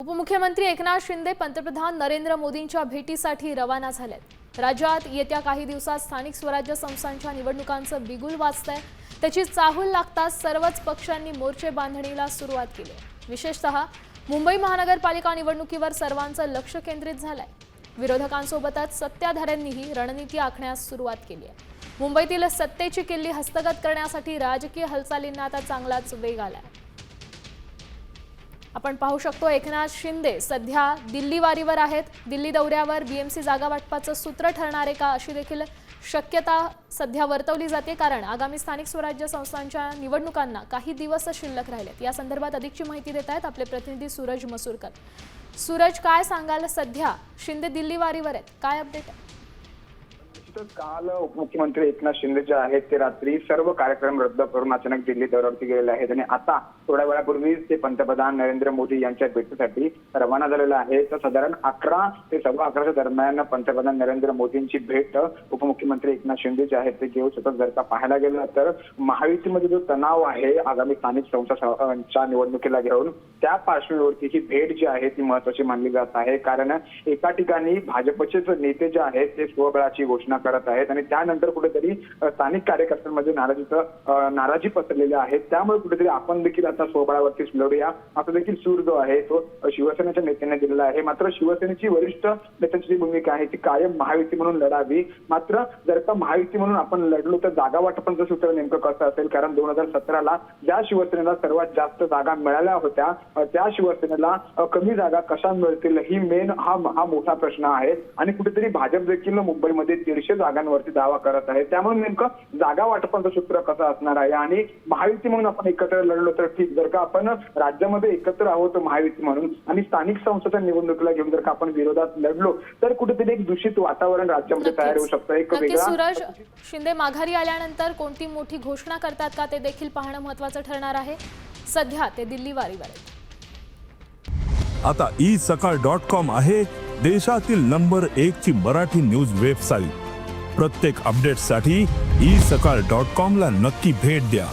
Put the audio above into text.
उपमुख्यमंत्री एकनाथ शिंदे पंतप्रधान नरेंद्र मोदींच्या भेटीसाठी रवाना झालेत। राज्यात येत्या काही दिवसात स्थानिक स्वराज्य संस्थांच्या निवडणुकांचं बिगुल वाजतंय। त्याची चाहूल लागताच सर्वच पक्षांनी मोर्चे बांधणीला सुरुवात केली। विशेषतः मुंबई महानगरपालिका निवडणुकीवर सर्वांचं लक्ष केंद्रित झालंय। विरोधकांसोबतच सत्ताधाऱ्यांनीही रणनीती आखण्यास सुरुवात केली आहे। मुंबईतील सत्तेची किल्ली हस्तगत करण्यासाठी राजकीय हालचालींना आता चांगलाच वेग आलाय। आपण पाहू शकतो एकनाथ शिंदे सध्या दिल्ली वारीवर आहेत। दिल्ली दौऱ्यावर बीएमसी जागा वाटपाचं सूत्र ठरणार आहे का अशी देखील शक्यता सध्या वर्तवली जाते, कारण आगामी स्थानिक स्वराज्य संस्थांच्या निवडणुकांना काही दिवस शिल्लक राहिलेत। या संदर्भात अधिकची माहिती देत आहेत आपले प्रतिनिधी सूरज मसूरकर। सूरज, काय सांगाल? सध्या शिंदे दिल्ली वारीवर आहेत, काय अपडेट आहे? काल उपमुख्यमंत्री एकनाथ शिंदे जे आहेत ते रात्री सर्व कार्यक्रम रद्द करून अचानक दिल्ली दौऱ्यावरती गेलेले आहेत आणि आता थोड्या वेळापूर्वी ते पंतप्रधान नरेंद्र मोदी यांच्या भेटीसाठी रवाना झालेले आहे। तर साधारण 11 ते 11:15 दरम्यान पंतप्रधान नरेंद्र मोदींची भेट उपमुख्यमंत्री एकनाथ शिंदे जे आहेत ते घेऊ शकतात। जर का पाहायला गेलं तर महायुतीमध्ये जो तणाव आहे आगामी स्थानिक संस्थांच्या निवडणुकीला घेऊन, त्या पार्श्वभूमीवरती ही भेट जी आहे ती महत्त्वाची मानली जात आहे। कारण एका ठिकाणी भाजपचे नेते जे आहेत ते स्वबळाची घोषणा करत आहेत आणि त्यानंतर कुठेतरी स्थानिक कार्यकर्त्यांमध्ये नाराजी पसरलेली आहे। त्यामुळे कुठेतरी आपण देखील आता स्वबळावरती लढूया असं देखील सूर जो आहे तो शिवसेनेच्या नेत्यांनी दिलेला आहे। मात्र शिवसेनेची वरिष्ठ नेत्यांची भूमिका आहे ती कायम महायुती म्हणून लढावी। मात्र जर का महायुती म्हणून आपण लढलो तर जागा वाटपांचं सूत्र नेमकं कसं असेल? कारण 2017ला ज्या शिवसेनेला सर्वात जास्त जागा मिळाल्या होत्या त्या शिवसेनेला कमी जागा कशा मिळतील ही मेन हा मोठा प्रश्न आहे। आणि कुठेतरी भाजप देखील मुंबईमध्ये 150 जागांवरती दावा करत आहे। त्यामुळे नेमकं जागा वाटपाचं सूत्र कसं असणार आहे? आणि महायुती म्हणून आपण एकत्र लढलो तर ठीक, जर का आपण राज्यामध्ये एकत्र आहोत महायुती म्हणून आणि स्थानिक संस्थांच्या निवडणुकीला घेऊन जर का आपण विरोधात लढलो तर कुठेतरी एक दूषित वातावरण राज्यामध्ये तयार होऊ शकतं। एक वेगळा सूरज, शिंदे माघारी आल्यानंतर कोणती मोठी घोषणा करतात का ते देखील पाहणं महत्त्वाचं ठरणार आहे। सध्या ते दिल्ली वारीवर आहेत। आता isakal.com आहे देशातील नंबर 1 ची मराठी न्यूज वेबसाईट। प्रत्येक अपडेटसाठी isakal.com ला नक्की भेट द्या।